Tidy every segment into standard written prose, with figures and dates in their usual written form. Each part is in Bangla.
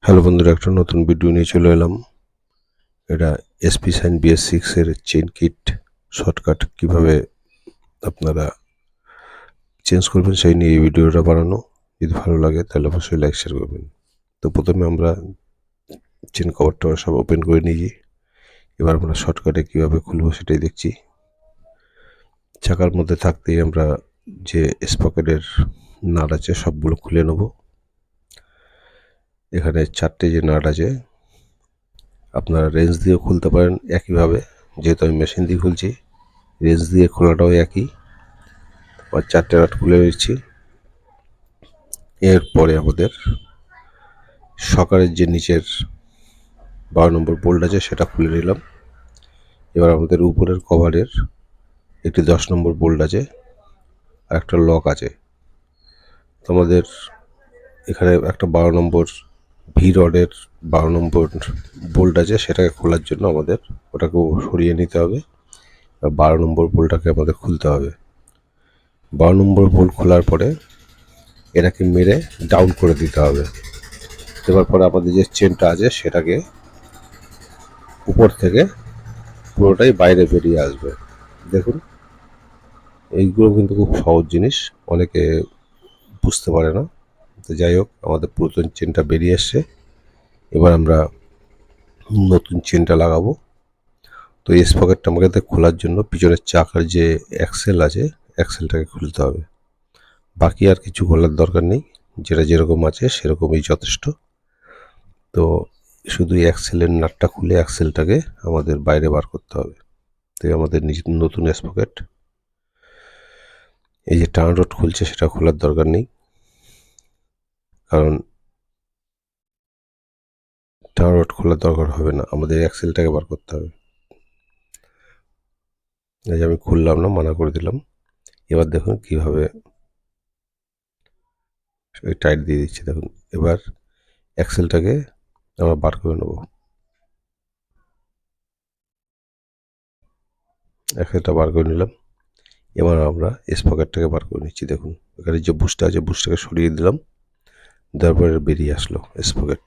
হ্যালো বন্ধুরা, একটা নতুন ভিডিও নিয়ে চলে এলাম। এটা এসপি সাইন BS6 এর চেন কিট শর্টকাট কিভাবে আপনারা চেঞ্জ করবেন সেই নিয়ে এই ভিডিওটা বানানো। যদি ভালো লাগে তাহলে অবশ্যই লাইক শেয়ার করবেন। তো প্রথমে আমরা চেন কভারটা সব ওপেন করে নিয়েছি। এবার আমরা শর্টকাটে কীভাবে খুলবো সেটাই দেখছি। চাকার মধ্যে থাকতেই আমরা যে স্পকেটের নাট আছে সবগুলো খুলে নেব। এখানে 4টে যে নাট আছে আপনারা রেঞ্জ দিয়েও খুলতে পারেন একইভাবে, যেহেতু আমি মেশিন দিয়ে খুলছি রেঞ্জ দিয়ে খোলাটাও একই। আর 4টে নাট খুলে নিচ্ছি। এরপরে আমাদের সকারের যে নিচের 12 নম্বর বোল্ট আছে সেটা খুলে নিলাম। এবার আমাদের উপরের কভারের একটি 10 নম্বর বোল্ট আছে আর একটা লক আছে। তো আমাদের এখানে একটা 12 নম্বর ভি রডের 12 নম্বর বোল্ট আছে, সেটাকে খোলার জন্য আমাদের ওটাকেও সরিয়ে নিতে হবে। 12 নম্বর বোল্টটাকে আমাদের খুলতে হবে। 12 নম্বর বোল্ট খোলার পরে এটাকে মেরে ডাউন করে দিতে হবে। দেওয়ার পরে আমাদের যে চেনটা আছে সেটাকে উপর থেকে পুরোটাই বাইরে বেরিয়ে আসবে। দেখুন, এইগুলো কিন্তু খুব সহজ জিনিস, অনেকে বুঝতে পারে না। তো যাই হোক, আমাদের পুরাতন চেনটা বেরিয়ে এসছে। এবার আমরা নতুন চেনটা লাগাবো। তো এই স্পকেটটা আমাদের খোলার জন্য পিছনের চাকার যে অ্যাক্সেল আছে অ্যাক্সেলটাকে খুলতে হবে। বাকি আর কিছু খোলার দরকার নেই, যেটা যেরকম আছে সেরকমই যথেষ্ট। তো শুধু অ্যাক্সেলের নাটটা খুলে অ্যাক্সেলটাকে আমাদের বাইরে বার করতে হবে। তো আমাদের নতুন স্পকেট, এই যে টার্ন রড খুলছে সেটা খোলার দরকার নেই, কারণ টার্ন রড খোলার দরকার হবে না, আমাদের অ্যাক্সেলটাকে বার করতে হবে। এই যে আমি খুললাম না, মানা করে দিলাম। এবার দেখুন কীভাবে টাইট দিয়ে দিচ্ছি। দেখুন এবার অ্যাক্সেলটাকে আমরা বার করে নেব। অ্যাক্সেলটা বার করে নিলাম। এবার আমরা স্পকেটটাকে বার করে নিচ্ছি। দেখুন এখানে যে বুশটা আছে বুশটাকে সরিয়ে দিলাম, দেওয়ার পরে বেরিয়ে আসলো স্পকেট।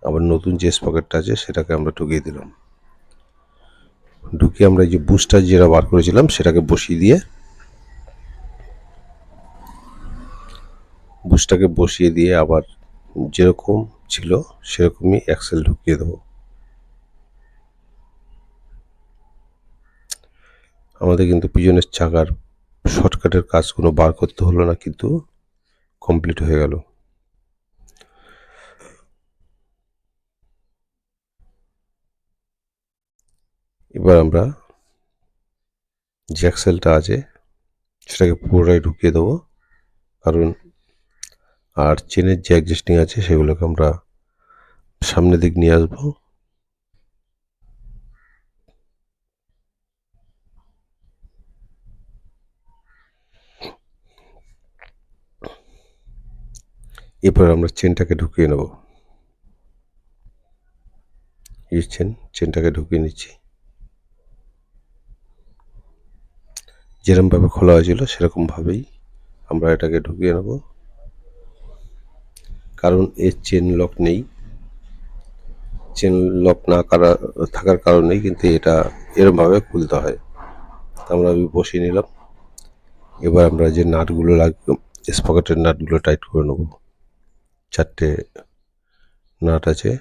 আবার নতুন যে স্পকেটটা আছে সেটাকে আমরা ঢুকিয়ে দিলাম। ঢুকিয়ে আমরা এই যে বুশটা যেটা বার করেছিলাম সেটাকে বসিয়ে দিয়ে বুশটাকে বসিয়ে দিয়ে আবার যেরকম ছিল সেরকমই অ্যাক্সেল ঢুকিয়ে দেবো। আমাদের কিন্তু পিছনের চাকার শর্টকাটের কাজগুলো বার করতে হলো না, কিন্তু কমপ্লিট হয়ে গেল। এবার আমরা যে অ্যাক্সেলটা আছে সেটাকে পুরোটাই ঢুকিয়ে দেবো, কারণ আর চেনের যে অ্যাডজাস্টিং আছে সেগুলোকে আমরা সামনের দিক নিয়ে আসবো। এরপর আমরা চেনটাকে ঢুকিয়ে নেব। এই চেনটাকে ঢুকিয়ে নিচ্ছি। যেরকমভাবে খোলা হয়েছিল সেরকমভাবেই আমরা এটাকে ঢুকিয়ে নেব, কারণ এর চেন লক নেই। চেন লক না থাকার কারণেই কিন্তু এটা এরমভাবে খুলতে হয়। আমরা বসিয়ে নিলাম। এবার আমরা যে নাটগুলো লাগবে স্পকেটের নাটগুলো টাইট করে নেব। 4টে নাট আছে,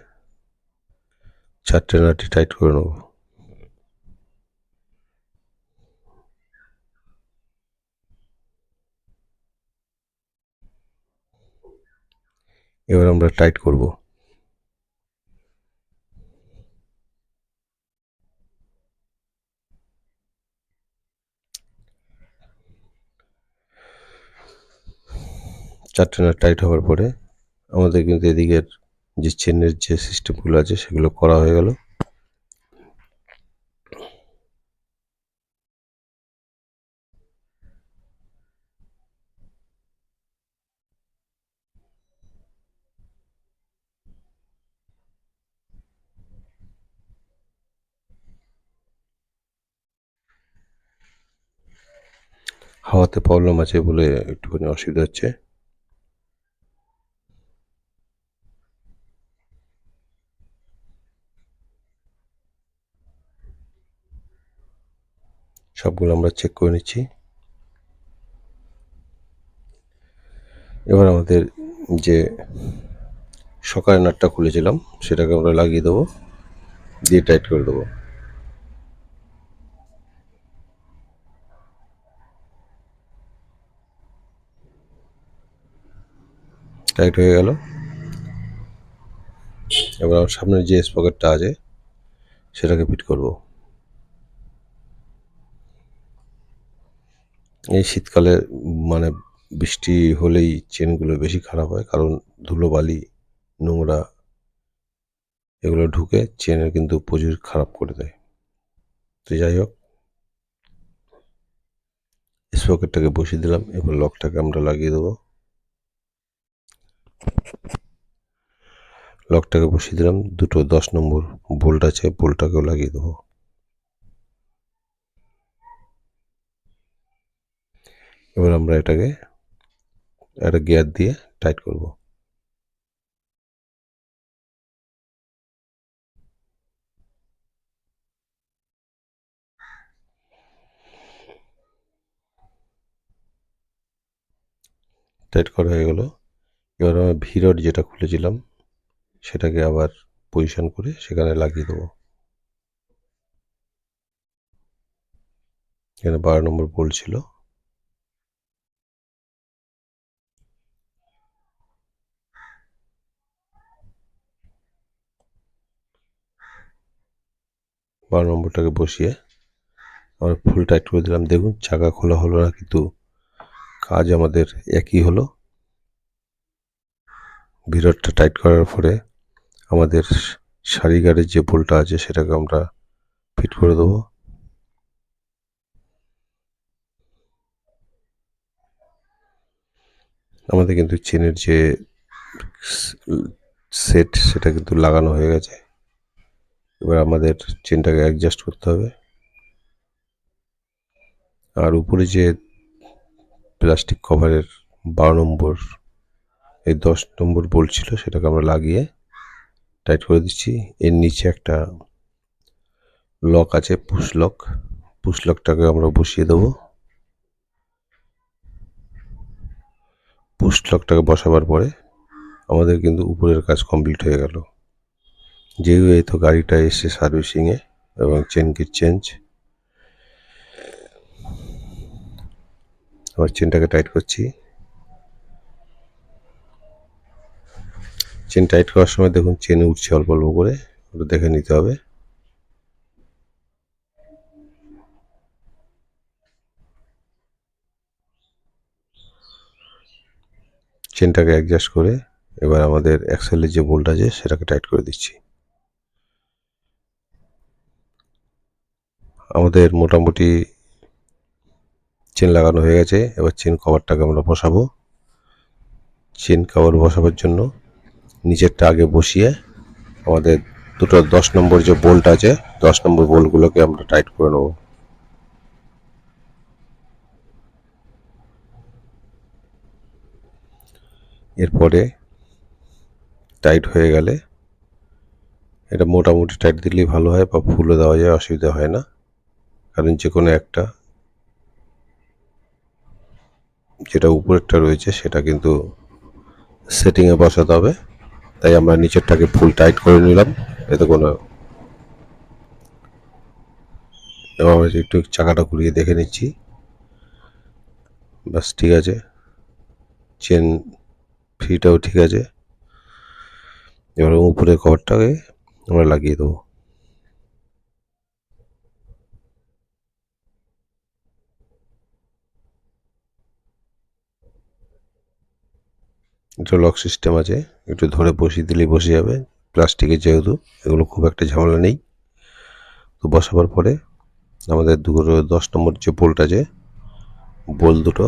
4টে নাটই টাইট করে নেব। এবার আমরা টাইট করব। চারটে নাট টাইট হওয়ার পরে আমাদের কিন্তু এদিকের যে চেনের যে সিস্টেমগুলো আছে সেগুলো করা হয়ে গেল। হাওয়াতে প্রবলেম আছে বলে একটুখানি অসুবিধা হচ্ছে। সবগুলো আমরা চেক করে নিচ্ছি। এবার আমাদের যে সকারের নাটটা খুলেছিলাম সেটাকে আমরা লাগিয়ে দেবো, দিয়ে টাইট করে দেবো। টাইট হয়ে গেল। এবার আমার সামনের যে স্পকেটটা আছে সেটাকে ফিট করব। এই শীতকালে মানে বৃষ্টি হলেই চেনগুলো বেশি খারাপ হয়, কারণ ধুলোবালি নোংরা এগুলো ঢুকে চেনের কিন্তু প্রচুর খারাপ করে দেয়। তো যাই হোক, স্পকেটটাকে বসিয়ে দিলাম। এবার লকটাকে আমরা লাগিয়ে দেবো। লকটাকে বসিয়ে দিলাম। দুটো 10 নম্বর বোল্ট আছে, বোল্টটাকেও লাগিয়ে দেবো। এবার আমরা এটাকে একটা গিয়ার দিয়ে টাইট করব। টাইট করা হয়ে গেল। এবার আমরা ভিরড যেটা খুলেছিলাম সেটাকে আবার পজিশন করে সেখানে লাগিয়ে দেবো। এখানে 12 নম্বর বোল্ট ছিল। বারো নম্বরটাকে বসিয়ে আমরা ফুল টাইট করে দিলাম। দেখুন চাকা খোলা হলো না, কিন্তু কাজ আমাদের একই হলো। ভিরডটা টাইট করার পরে আমাদের সারিগারের যে বোল্টটা আছে সেটাকে আমরা ফিট করে দেবো। আমাদের কিন্তু চেনের যে সেট সেটা কিন্তু লাগানো হয়ে গেছে। এবার আমাদের চেনটাকে অ্যাডজাস্ট করতে হবে। আর উপরে যে প্লাস্টিক কভারের 12 নম্বর এই 10 নম্বর বোল্ট ছিল সেটাকে আমরা লাগিয়ে টাইট করে দিচ্ছি। এর নিচে একটা লক আছে, পুশ লক। পুশ লকটাকে আমরা বসিয়ে দেবো। পুশ লকটাকে বসাবার পরে আমাদের কিন্তু উপরের কাজ কমপ্লিট হয়ে গেল। যেহেতু এই তো গাড়িটা এসছে সার্ভিসিংয়ে এবং চেন কি চেঞ্জ। আবার চেনটাকে টাইট করছি। চেন টাইট করার সময় দেখুন চেন উঠছে অল্প অল্প করে, ওটা দেখে নিতে হবে। চেনটাকে অ্যাডজাস্ট করে এবার আমাদের অ্যাক্সেলের যে বোল্ট আছে সেটাকে টাইট করে দিচ্ছি। আমাদের মোটামুটি চেন লাগানো হয়ে গেছে। এবার চেন কভারটাকে আমরা বসাবো। চেন কভার বসাবার জন্য নিচেরটা আগে বসিয়ে আমাদের দুটো 10 নম্বর যে বোল্ট আছে 10 নম্বর বোল্টগুলোকে আমরা টাইট করে নেব। এরপরে টাইট হয়ে গেলে এটা মোটামুটি টাইট দিলেই ভালো হয়, বা ফুলও দেওয়া যায়, অসুবিধা হয় না। কারণ যে কোনো একটা যেটা উপরেরটা রয়েছে সেটা কিন্তু সেটিংয়ে বসাতে হবে। তাই আমরা নিচেরটাকে ফুল টাইট করে নিলাম। এতে কোনো এবং আমরা একটু চাকাটা ঘুরিয়ে দেখে নিচ্ছি, বাস ঠিক আছে। চেন ফ্রিটাও ঠিক আছে। এবার উপরের কভারটাকে আমরা লাগিয়ে দেবো। এটা লক সিস্টেম আছে, একটু ধরে বসিয়ে দিলেই বসে যাবে। প্লাস্টিকের যেহেতু এগুলো খুব একটা ঝামেলা নেই। তো বসাবার পরে আমাদের দুটো 10 নম্বর যে বোল্ট আছে বোল্ট দুটো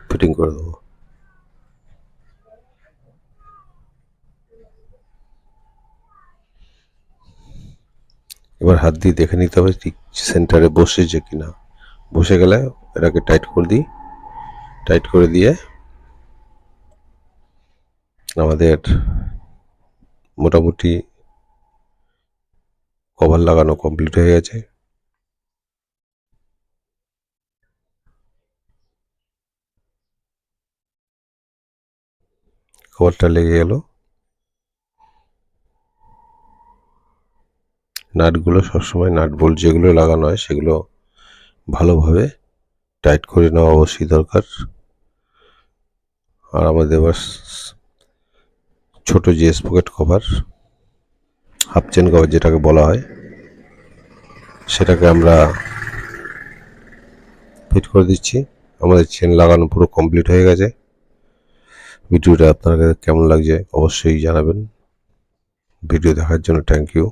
ফিটিং করে দেবো। এবার হাত দিয়ে দেখে নিতে হবে ঠিক সেন্টারে বসেছে কিনা। বসে গেলে এটাকে টাইট করে দিই। টাইট করে দিয়ে আমাদের মোটামুটি কভার লাগানো কমপ্লিট হয়ে গেছে। কভারটা লেগে গেল। নাটগুলো সবসময় নাট বোল্ট যেগুলো লাগানো হয় সেগুলো ভালোভাবে টাইট করে নেওয়া অবশ্যই দরকার। আর আমাদের এবার ছোট যে sprocket cover, half chain cover যেটাকে বলা হয়, সেটাকে আমরা ফিট করে দিচ্ছি। আমাদের চেন লাগানো পুরো কমপ্লিট হয়ে গেছে। ভিডিওটা আপনাদের কেমন লাগছে অবশ্যই জানাবেন। ভিডিও দেখার জন্য থ্যাংক ইউ।